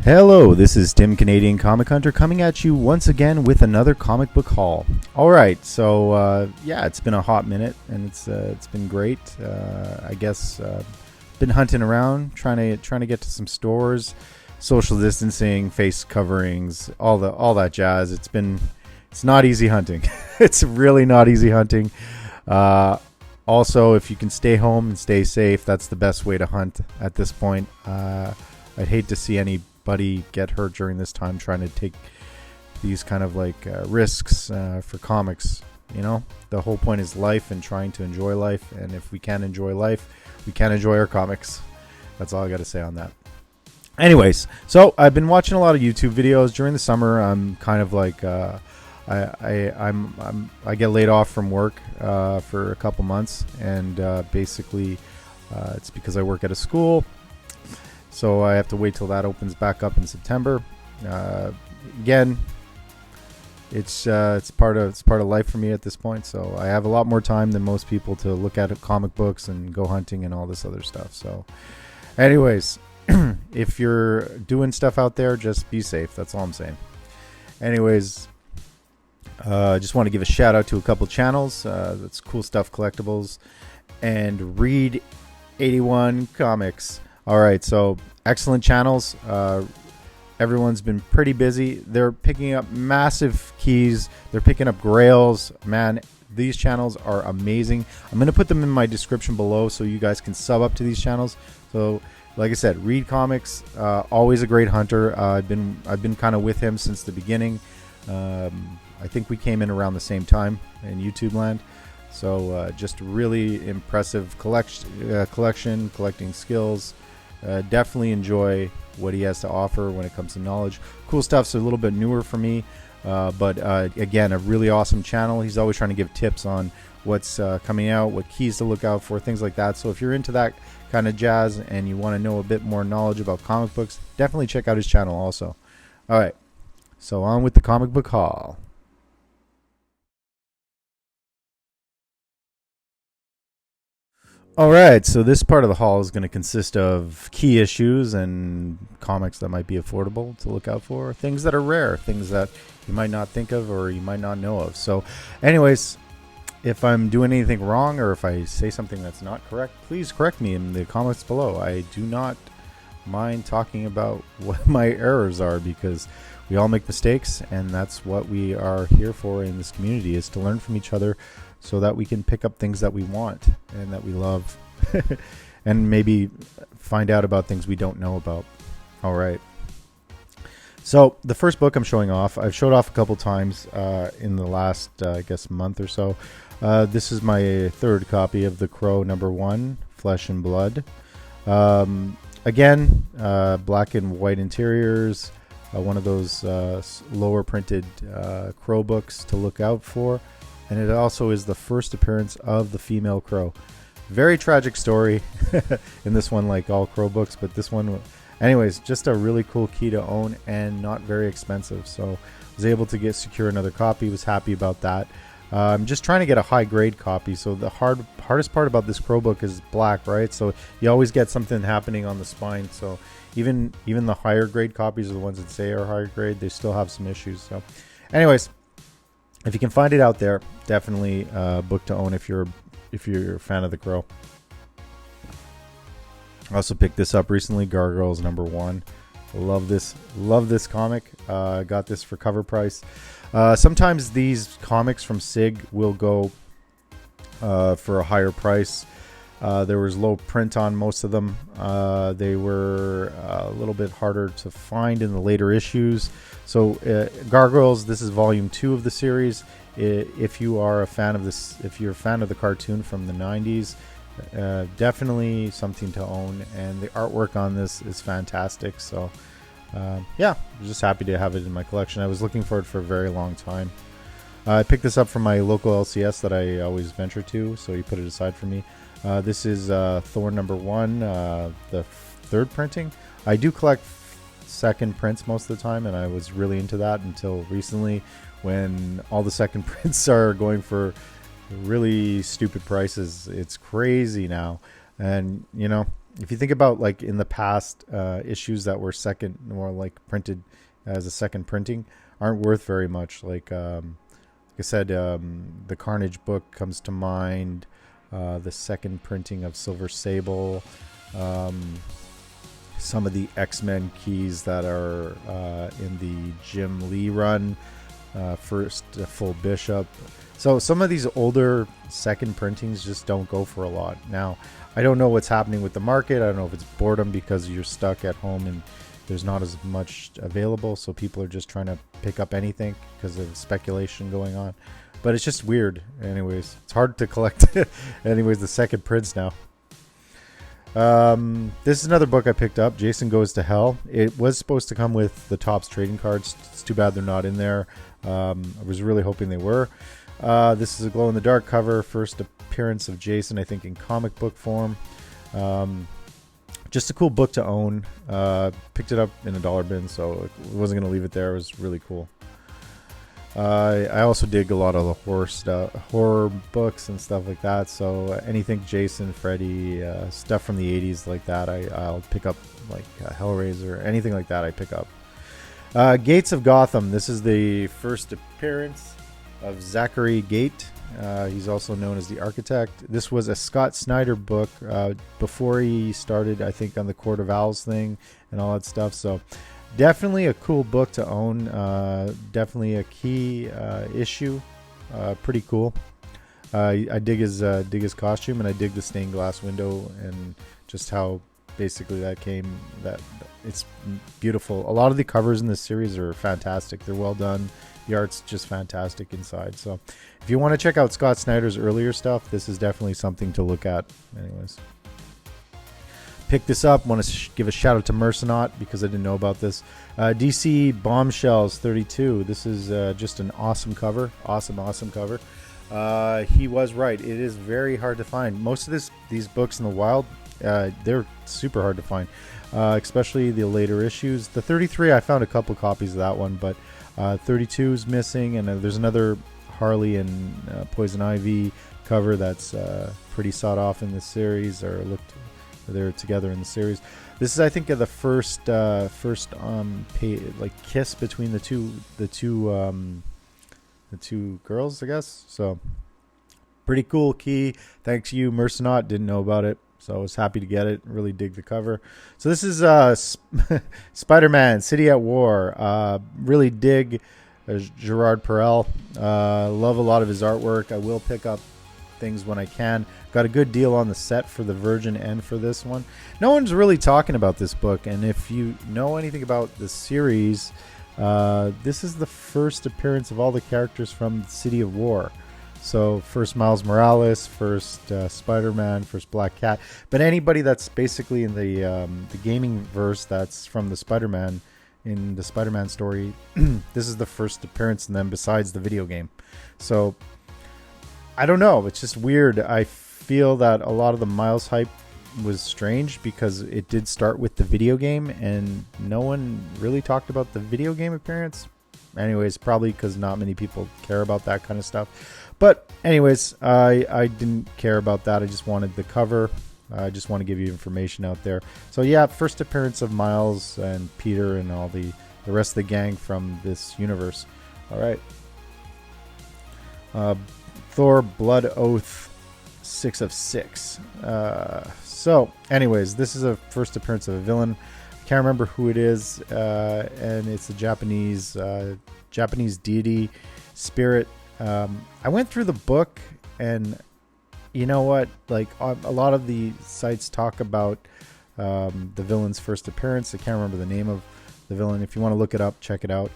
Hello, this is Tim Canadian Comic Hunter coming at you once again with another comic book haul. All right, so yeah, it's been a hot minute and it's been great. I guess been hunting around, trying to get to some stores, social distancing, face coverings, all that jazz. It's not easy hunting. It's really not easy hunting. Also, if you can stay home and stay safe, that's the best way to hunt at this point. I'd hate to see anybody get hurt during this time trying to take these kind of like risks for comics. You know, the whole point is life and trying to enjoy life. And if we can't enjoy life, we can't enjoy our comics. That's all I got to say on that. Anyways, so I've been watching a lot of YouTube videos during the summer. I'm kind of like I get laid off from work for a couple months, and basically it's because I work at a school, so I have to wait till that opens back up in September. Again, it's part of life for me at this point, so I have a lot more time than most people to look at comic books and go hunting and all this other stuff. So anyways, if you're doing stuff out there, just be safe. That's all I'm saying. Anyways, I just want to give a shout out to a couple channels. That's Cool Stuff Collectibles and Read 81 Comics. All right, so excellent channels. Everyone's been pretty busy. They're picking up massive keys. They're picking up grails. Man, these channels are amazing. I'm going to put them in my description below so you guys can sub up to these channels. So like I said, Read Comics, always a great hunter. I've been kind of with him since the beginning. I think we came in around the same time in YouTube land. So just really impressive collection, collecting skills. Definitely enjoy what he has to offer when it comes to knowledge. Cool Stuff's a little bit newer for me, but again, a really awesome channel. He's always trying to give tips on what's coming out, what keys to look out for, things like that. So if you're into that kind of jazz and you want to know a bit more knowledge about comic books, definitely check out his channel also. All right, so on with the comic book haul. All right, so this part of the haul is going to consist of key issues and comics that might be affordable to look out for, things that are rare, things that you might not think of or you might not know of. So anyways, if I'm doing anything wrong or if I say something that's not correct, please correct me in the comments below. I do not mind talking about what my errors are, because we all make mistakes, and that's what we are here for in this community, is to learn from each other so that we can pick up things that we want and that we love and maybe find out about things we don't know about. All right. So the first book I'm showing off, I've showed off a couple times in the last, I guess, month or so. This is my third copy of The Crow #1, Flesh and Blood. Again, black and white interiors, one of those lower printed Crow books to look out for. And it also is the first appearance of the female Crow. Very tragic story in this one, like all Crow books, but this one, anyways, just a really cool key to own and not very expensive. So I was able to secure another copy, was happy about that. I'm just trying to get a high grade copy. So the hardest part about this Crow book is black, right? So you always get something happening on the spine. So even the higher grade copies are the ones that say are higher grade, they still have some issues. So anyways, if you can find it out there, definitely book to own if you're a fan of The Crow. I also picked this up recently, Gargoyles #1. Love this comic. Got this for cover price. Sometimes these comics from SIG will go for a higher price. There was low print on most of them. They were a little bit harder to find in the later issues. So Gargoyles, this is volume 2 of the series. If you are a fan of this, if you're a fan of the cartoon from the 90s, definitely something to own. And the artwork on this is fantastic. So yeah, I'm just happy to have it in my collection. I was looking for it for a very long time. I picked this up from my local LCS that I always venture to, so he put it aside for me. This is Thor #1, the third printing. I do collect second prints most of the time, and I was really into that until recently, when all the second prints are going for really stupid prices. It's crazy now, and you know, if you think about like in the past, issues that were second or like printed as a second printing aren't worth very much. Like I said, the Carnage book comes to mind. The second printing of Silver Sable. Some of the X-Men keys that are in the Jim Lee run. First full Bishop. So some of these older second printings just don't go for a lot. Now, I don't know what's happening with the market. I don't know if it's boredom because you're stuck at home and there's not as much available, so people are just trying to pick up anything because of speculation going on. But it's just weird. Anyways, it's hard to collect. Anyways, the second prints now. This is another book I picked up, Jason Goes to Hell. It was supposed to come with the Topps trading cards. It's too bad they're not in there. I was really hoping they were. This is a glow-in-the-dark cover. First appearance of Jason, I think, in comic book form. Just a cool book to own. Picked it up in a dollar bin, so I wasn't going to leave it there. It was really cool. I also dig a lot of the horror books and stuff like that. So anything Jason, Freddy, stuff from the 80s like that, I'll pick up, like Hellraiser, anything like that I pick up. Gates of Gotham. This is the first appearance of Zachary Gate. He's also known as the Architect. This was a Scott Snyder book before he started, I think, on the Court of Owls thing and all that stuff. So definitely a cool book to own. Definitely a key issue. Pretty cool. I dig his costume, and I dig the stained glass window and just how basically that came. That it's beautiful. A lot of the covers in this series are fantastic. They're well done. The art's just fantastic inside. So if you want to check out Scott Snyder's earlier stuff, this is definitely something to look at. Anyways, pick this up. Want to give a shout out to Mercenaut because I didn't know about this. DC Bombshells 32. This is just an awesome cover. Awesome cover. He was right. It is very hard to find. Most of these books in the wild, they're super hard to find, especially the later issues. The 33, I found a couple copies of that one, but 32 is missing, and there's another Harley and Poison Ivy cover that's pretty sought off in this series, or they're together in the series. This is, I think, the first kiss between the two girls, I guess. So pretty cool key. Thanks to you, Mercenaut. Didn't know about it, so I was happy to get it. Really dig the cover. So this is Spider-Man City at War. Really dig Gerard Perel. Love a lot of his artwork. I will pick up things when I can. Got a good deal on the set for the Virgin and for this one. No one's really talking about this book, and if you know anything about the series, this is the first appearance of all the characters from City of War. So first Miles Morales, first Spider-Man, first Black Cat. But anybody that's basically in the gaming verse that's from the Spider-Man, in the Spider-Man story, this is the first appearance in them besides the video game. So I don't know. It's just weird. I feel that a lot of the Miles hype was strange because it did start with the video game and no one really talked about the video game appearance. Anyways, probably because not many people care about that kind of stuff. But anyways, I didn't care about that. I just wanted the cover. I just want to give you information out there. So yeah, first appearance of Miles and Peter and all the rest of the gang from this universe. All right. Thor Blood Oath 6 of 6. So anyways, this is a first appearance of a villain. I can't remember who it is, and it's a Japanese deity spirit. I went through the book, and you know what? Like a lot of the sites talk about the villain's first appearance. I can't remember the name of the villain. If you want to look it up, check it out.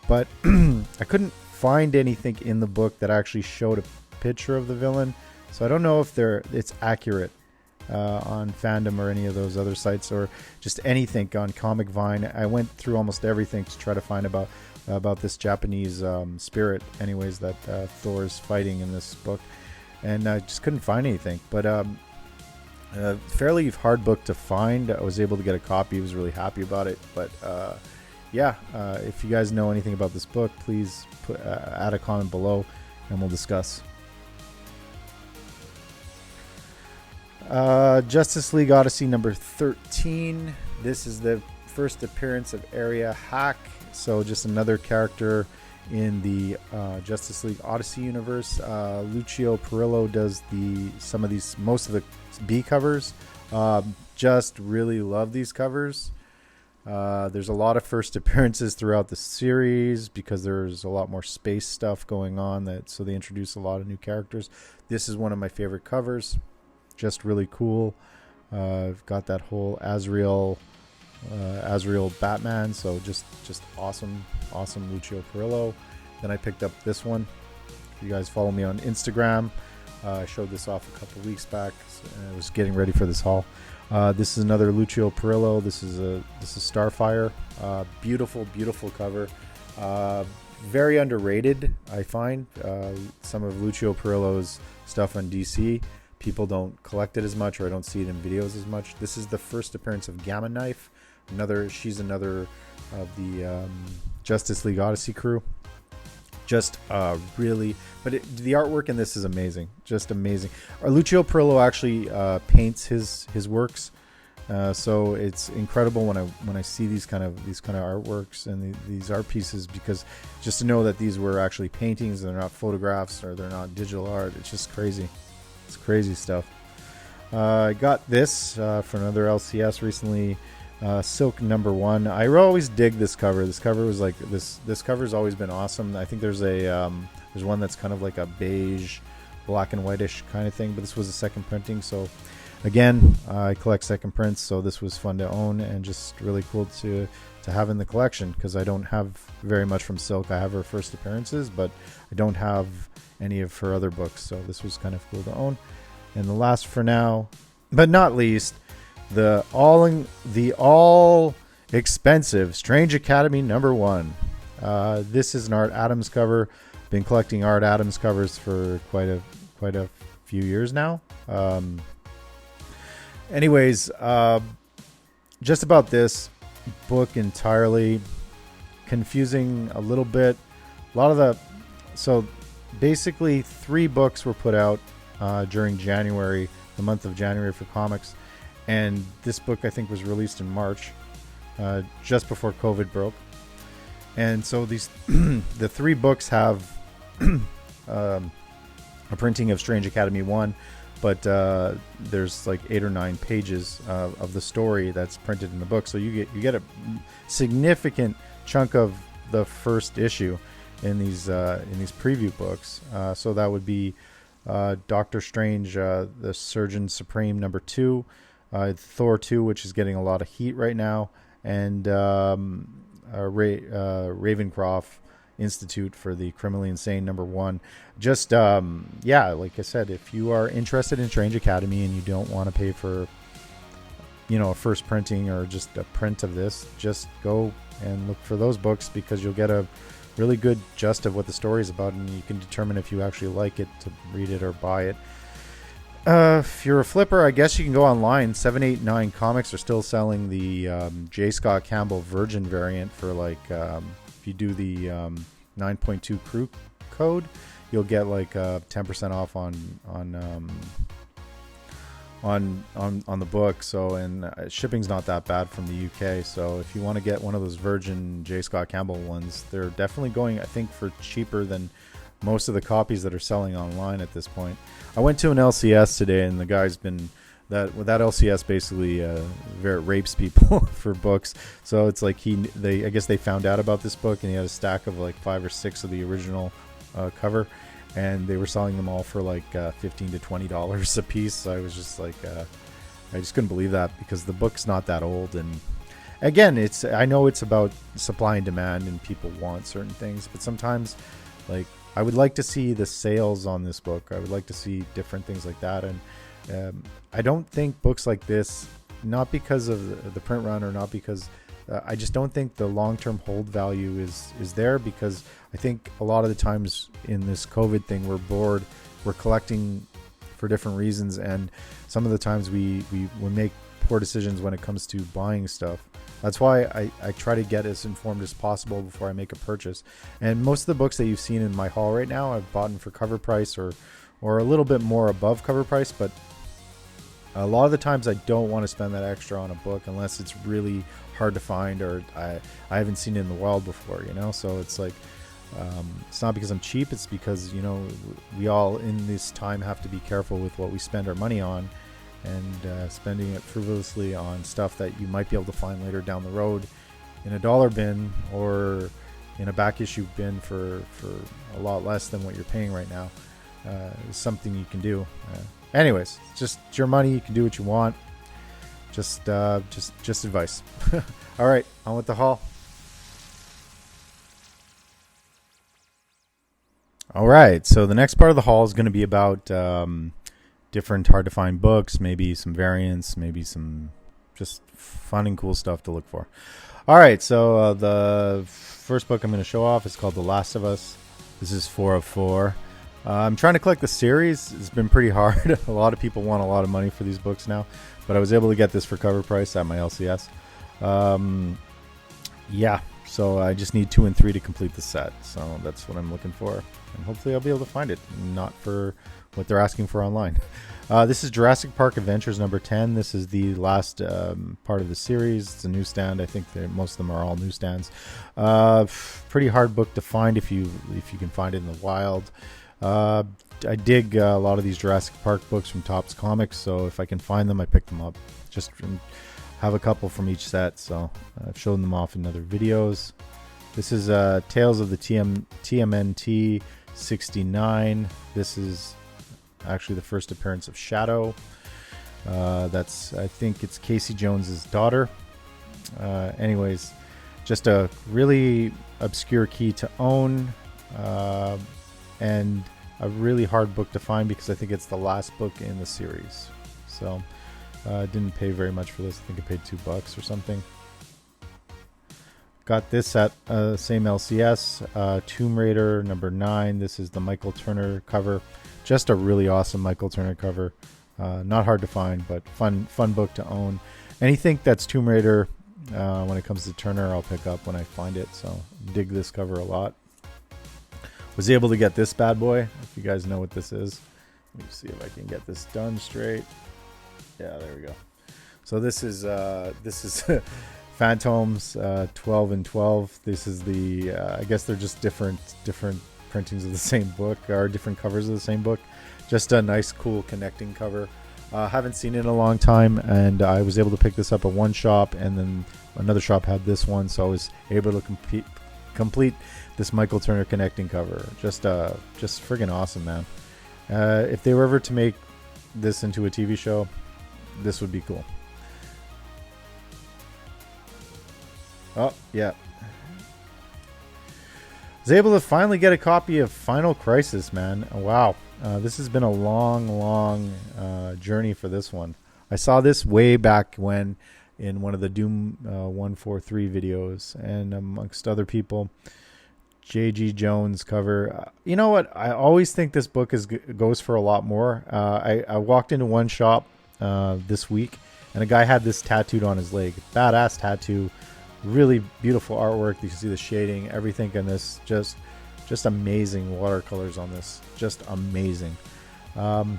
But I couldn't find anything in the book that actually showed a picture of the villain, so I don't know if it's accurate on Fandom or any of those other sites, or just anything on Comic Vine. I went through almost everything to try to find about this Japanese spirit, anyways, that Thor is fighting in this book, and I just couldn't find anything. But fairly hard book to find. I was able to get a copy. I was really happy about it. But if you guys know anything about this book, please add a comment below and we'll discuss. Justice League Odyssey number 13. This is the first appearance of Area Hack. So just another character in the Justice League Odyssey universe. Lucio Perillo does most of the B covers. Just really love these covers. There's a lot of first appearances throughout the series because there's a lot more space stuff going on, so they introduce a lot of new characters. This is one of my favorite covers. Just really cool. I've got that whole Azrael Batman, so just awesome Lucio Perillo. Then I picked up this one. If you guys follow me on Instagram, I showed this off a couple weeks back. I was getting ready for this haul. This is another Lucio Perillo. This is Starfire. Beautiful cover. Very underrated, I find. Some of Lucio Perillo's stuff on DC, people don't collect it as much, or I don't see it in videos as much. This is the first appearance of Gamma Knife. She's another of the Justice League Odyssey crew. Just the artwork in this is amazing, just amazing. Lucio Perillo actually paints his works, so it's incredible when I see these kind of artworks and these art pieces, because just to know that these were actually paintings and they're not photographs or they're not digital art, it's just crazy. It's crazy stuff. I got this for another LCS recently. Silk number 1. I always dig this cover. This cover was like this cover's always been awesome. I think there's one that's kind of like a beige, black and whitish kind of thing, but this was a second printing. So again, I collect second prints, so this was fun to own and just really cool to have in the collection, because I don't have very much from Silk. I have her first appearances, but I don't have any of her other books, so this was kind of cool to own. And the last for now, but not least, the all expensive Strange Academy number 1. This is an Art Adams cover. Been collecting Art Adams covers for quite a few years now. Anyways, just about this book entirely, confusing a little bit. So basically 3 books were put out during January, the month of January for comics. And this book, I think, was released in March, just before COVID broke. And so the 3 books have a printing of Strange Academy 1, but there's like 8 or 9 pages of the story that's printed in the book. So you get a significant chunk of the first issue in these preview books. So that would be Doctor Strange, the Surgeon Supreme number 2, Thor 2, which is getting a lot of heat right now, and Ravencroft Institute for the Criminally Insane number 1. Just like I said, if you are interested in Strange Academy and you don't want to pay for a first printing or just a print of this, just go and look for those books, because you'll get a really good gist of what the story is about, and you can determine if you actually like it to read it or buy it. If you're a flipper, I guess you can go online. 789 Comics are still selling the J. Scott Campbell Virgin variant for if you do the 9.2 crew code, you'll get like 10% off on the book. So, and shipping's not that bad from the UK. So if you want to get one of those Virgin J. Scott Campbell ones, they're definitely going, I think, for cheaper than most of the copies that are selling online at this point. I went to an LCS today, and the guy's been that LCS basically rapes people for books. So it's like I guess they found out about this book, and he had a stack of like 5 or 6 of the original cover, and they were selling them all for like $15 to $20 a piece. So I was just like, I just couldn't believe that, because the book's not that old. And again, I know it's about supply and demand, and people want certain things, but sometimes, like, I would like to see the sales on this book. I would like to see different things like that. And I don't think books like this, not because of the print run, or not because I just don't think the long-term hold value is there, because I think a lot of the times in this COVID thing, we're bored, we're collecting for different reasons, and some of the times we make poor decisions when it comes to buying stuff. That's why I try to get as informed as possible before I make a purchase. And most of the books that you've seen in my haul right now, I've bought for cover price or a little bit more above cover price, but A lot of the times I don't want to spend that extra on a book unless it's really hard to find, or I haven't seen it in the wild before, you know. So it's like, it's not because I'm cheap, it's because, you know, we all in this time have to be careful with what we spend our money on, and spending it frivolously on stuff that you might be able to find later down the road in a dollar bin or in a back issue bin for a lot less than what you're paying right now, is something you can do. Anyways, it's your money. You can do what you want. Just advice. All right, on with the haul. All right, so the next part of the haul is going to be about different hard to find books, maybe some variants, maybe some just fun and cool stuff to look for. All right, so the first book I'm going to show off is called The Last of Us. This is 4 of 4. I'm trying to collect the series. It's been pretty hard. A lot of people want a lot of money for these books now, but I was able to get this for cover price at my LCS. Yeah, so I just need 2 and 3 to complete the set. So that's what I'm looking for, and hopefully I'll be able to find it, not for what they're asking for online. This is Jurassic Park Adventures number 10. This is the last part of the series. It's a newsstand. I think most of them are all newsstands. Pretty hard book to find if you can find it in the wild. I dig a lot of these Jurassic Park books from Topps Comics, so if I can find them, I pick them up. Just have a couple from each set, so I've shown them off in other videos. This is Tales of the TMNT 69. This is actually the first appearance of Shadow. I think it's Casey Jones's daughter. Anyways, just a really obscure key to own, and a really hard book to find because I think it's the last book in the series. So didn't pay very much for this. I think I paid $2 or something. Got this at same LCS, Tomb Raider number 9. This is the Michael Turner cover. Just a really awesome Michael Turner cover. Not hard to find, but fun book to own. Anything that's Tomb Raider, when it comes to Turner, I'll pick up when I find it. So dig this cover a lot. Was able to get this bad boy, if you guys know what this is. Let me see if I can get this done straight. Yeah, there we go. So this is Phantoms 12 and 12. This is the I guess they're just different printings of the same book, or different covers of the same book. Just a nice, cool connecting cover. Haven't seen it in a long time, and I was able to pick this up at one shop, and then another shop had this one, so I was able to complete this Michael Turner connecting cover. Just friggin' awesome, man. If they were ever to make this into a TV show, this would be cool. Oh, yeah. Was able to finally get a copy of Final Crisis, man. Wow. This has been a long journey for this one. I saw this way back when in one of the Doom 143 videos, and amongst other people, J.G. Jones cover. You know what? I always think this book goes for a lot more. I walked into one shop this week, and a guy had this tattooed on his leg. Badass tattoo. Really beautiful artwork. You can see the shading, everything in this. Just amazing watercolors on this. Just amazing. Like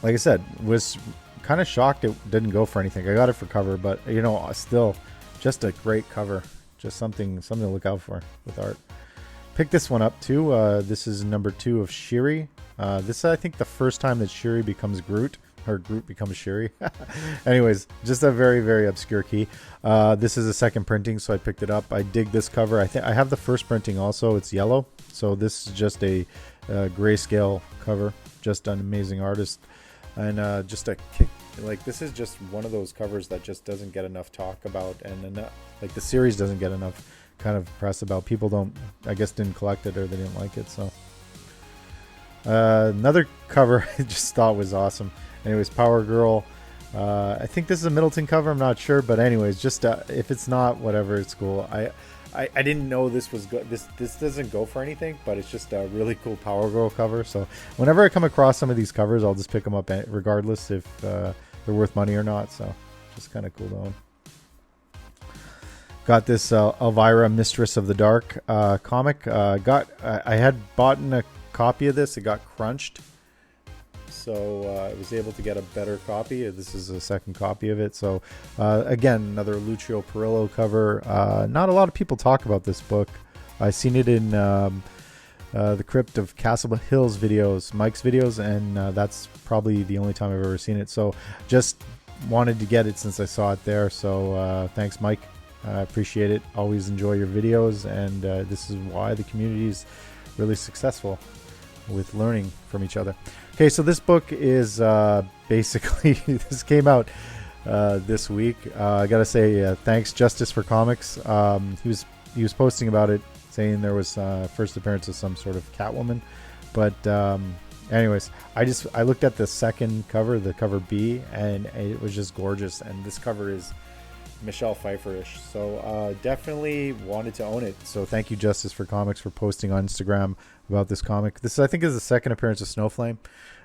I said, was kind of shocked it didn't go for anything. I got it for cover, but you know, still just a great cover. Just something to look out for with art. Pick this one up too. This is number 2 of Shiri. This is, I think, the first time that Shiri becomes Groot, or Groot becomes Shiri. Anyways, just a very obscure key. This is a second printing, so I picked it up. I dig this cover. I have the first printing also. It's yellow, so this is just a grayscale cover. Just an amazing artist, and just a kick. Like, this is just one of those covers that just doesn't get enough talk about, and like the series doesn't get enough kind of press about. People didn't collect it, or they didn't like it. So another cover I just thought was awesome. Anyways, Power Girl. I think this is a Middleton cover. I'm not sure, but anyways, just if it's not, whatever, it's cool. I didn't know this was good. This doesn't go for anything, but it's just a really cool Power Girl cover. So whenever I come across some of these covers, I'll just pick them up regardless if they're worth money or not. So just kind of cool to own. Got this Elvira, Mistress of the Dark comic. I had bought a copy of this. It got crunched. so I was able to get a better copy. This is a second copy of it. So again, another Lucio Perillo cover. Not a lot of people talk about this book. I've seen it in the Crypt of Castle Hills videos, Mike's videos, and that's probably the only time I've ever seen it. So just wanted to get it since I saw it there. So thanks, Mike. I appreciate it. Always enjoy your videos, and this is why the community is really successful with learning from each other. Okay, so this book is basically this came out this week. I gotta say thanks, Justice for Comics. He was posting about it, saying there was first appearance of some sort of Catwoman, but anyways, I looked at the second cover, the cover B, and it was just gorgeous. And this cover is Michelle Pfeiffer-ish, so definitely wanted to own it. So thank you, Justice for Comics, for posting on Instagram about this comic. This, I think, is the second appearance of Snowflame.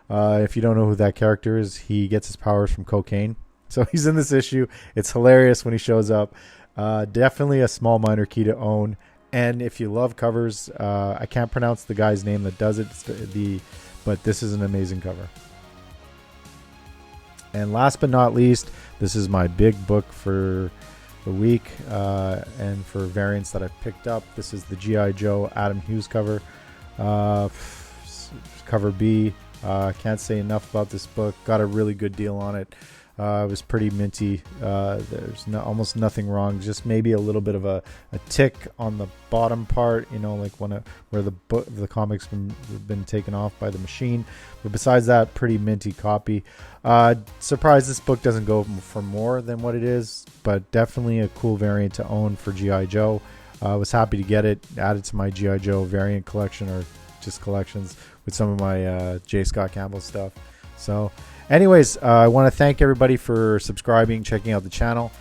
If you don't know who that character is, he gets his powers from cocaine. So he's in this issue. It's hilarious when he shows up. Definitely a small minor key to own. And if you love covers, I can't pronounce the guy's name that does it, but this is an amazing cover. And last but not least, this is my big book for the week and for variants that I've picked up. This is the G.I. Joe Adam Hughes cover. Cover B. Can't say enough about this book. Got a really good deal on it. It was pretty minty. There's almost nothing wrong. Just maybe a little bit of a tick on the bottom part, you know, like where the comics have been taken off by the machine. But besides that, pretty minty copy. Surprised this book doesn't go for more than what it is, but definitely a cool variant to own for G.I. Joe. I was happy to get it added to my G.I. Joe variant collection, or just collections, with some of my J. Scott Campbell stuff. So anyways, I want to thank everybody for subscribing, checking out the channel.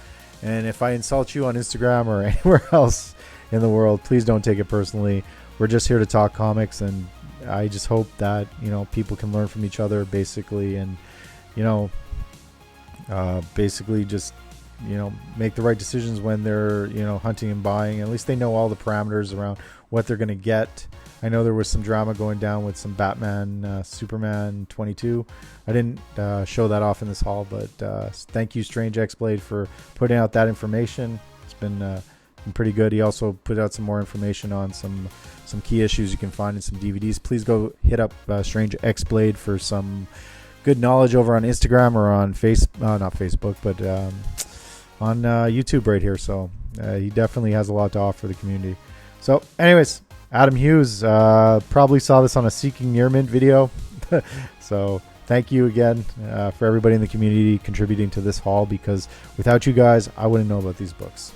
And if I insult you on Instagram or anywhere else in the world, please don't take it personally. We're just here to talk comics, and I just hope that, you know, people can learn from each other, basically, and, you know, basically just, you know, make the right decisions when they're, you know, hunting and buying. At least they know all the parameters around what they're going to get. I know there was some drama going down with some Batman, Superman 22. I didn't show that off in this haul, but thank you, Strange X-Blade, for putting out that information. It's been pretty good. He also put out some more information on some key issues you can find in some DVDs. Please go hit up Strange X-Blade for some good knowledge over on Instagram or on not Facebook, but on YouTube right here. So he definitely has a lot to offer the community. So anyways, Adam Hughes probably saw this on a Seeking Near Mint video. So thank you again for everybody in the community contributing to this haul, because without you guys, I wouldn't know about these books.